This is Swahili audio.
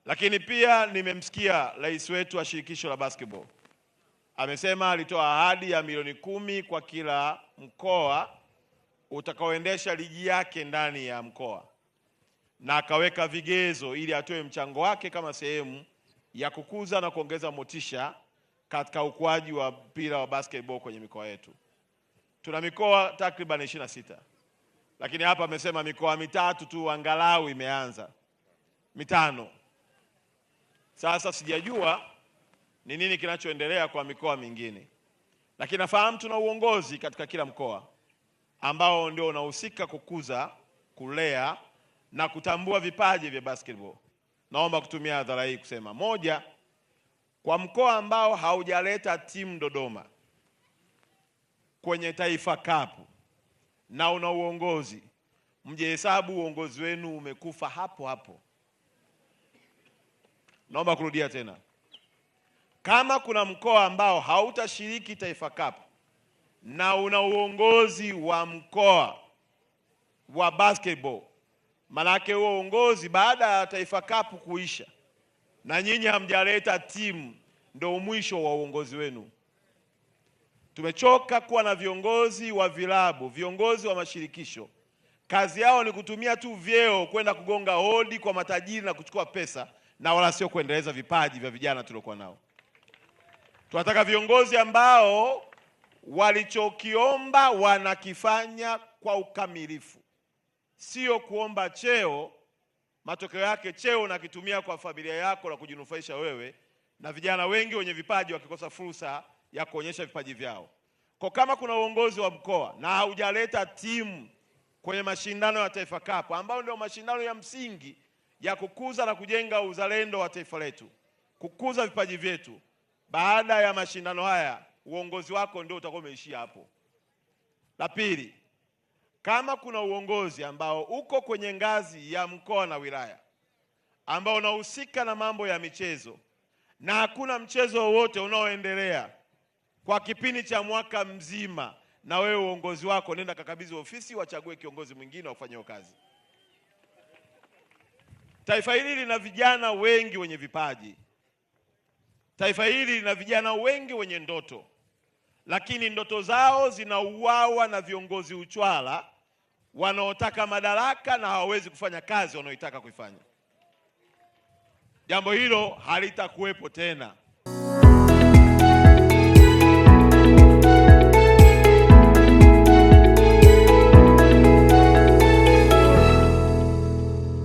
Lakini pia nimemsikia rais wetu wa shirikisho la basketball amesema alitoa ahadi ya milioni 10 kwa kila mkoa utakaoendesha ligi yake ndani ya mkoa, na akaweka vigezo ili atoe mchango wake kama sehemu ya kukuza na kuongeza motisha katika ukuaji wa mpira wa basketball kwenye mikoa yetu. Tuna mikoa takriban 26. Lakini hapa amesema mikoa mitatu tu angalau imeanza. Mitano. Sasa sijajua ni nini kinachoendelea kwa mikoa mingine. Lakini nafahamu tuna uongozi katika kila mkoa ambao ndio unahusika kukuza, kulea na kutambua vipaji vya basketball. Naomba kutumia hadhara hii kusema, moja, kwa mkoa ambao haujaleta timu Dodoma kwenye Taifa Cup na una uongozi, mjehesabu uongozi wenu umekufa hapo hapo. Naomba kurudia tena. Kama kuna mkoa ambao hautashiriki Taifa Cup na una uongozi wa mkoa wa basketball, manake huo uongozi baada ya Taifa Cup kuisha na nyinyi hamjaleta timu, ndio mwisho wa uongozi wenu. Tumechoka kuwa na viongozi wa vilabu, viongozi wa mashirikisho. Kazi yao ni kutumia tu vyeo kwenda kugonga hodi kwa matajiri na kuchukua pesa, na wala sio kuendeleza vipaji vya vijana tuliokuwa nao. Tunataka viongozi ambao walichokiomba wanakifanya kwa ukamilifu. Sio kuomba cheo, matokeo yake cheo unakitumia kwa familia yako na kujinufaisha wewe, na vijana wengi wenye vipaji wakikosa fursa ya kuonyesha vipaji vyao. Kwa kama kuna uongozi wa mkoa na haujaleta timu kwenye mashindano ya Taifa Cup, ambao ndio mashindano ya msingi ya kukuza na kujenga uzalendo wa taifa letu, kukuza vipaji vyetu, baada ya mashindano haya uongozi wako ndio utakuwa umeishia hapo. La pili, kama kuna uongozi ambao uko kwenye ngazi ya mkoa na wilaya ambao unahusika na mambo ya michezo na hakuna mchezo wowote unaoendelea kwa kipindi cha mwaka mzima, na wewe uongozi wako nenda kakabidhi ofisi, wachague kiongozi mwingine wafanye kazi. Taifa hili lina vijana wengi wenye vipaji. Taifa hili lina vijana wengi wenye ndoto, lakini ndoto zao zinauawa na viongozi uchwala wanaotaka madaraka na hawawezi kufanya kazi wanaoitaka kuifanya. Jambo hilo halitakuwepo tena.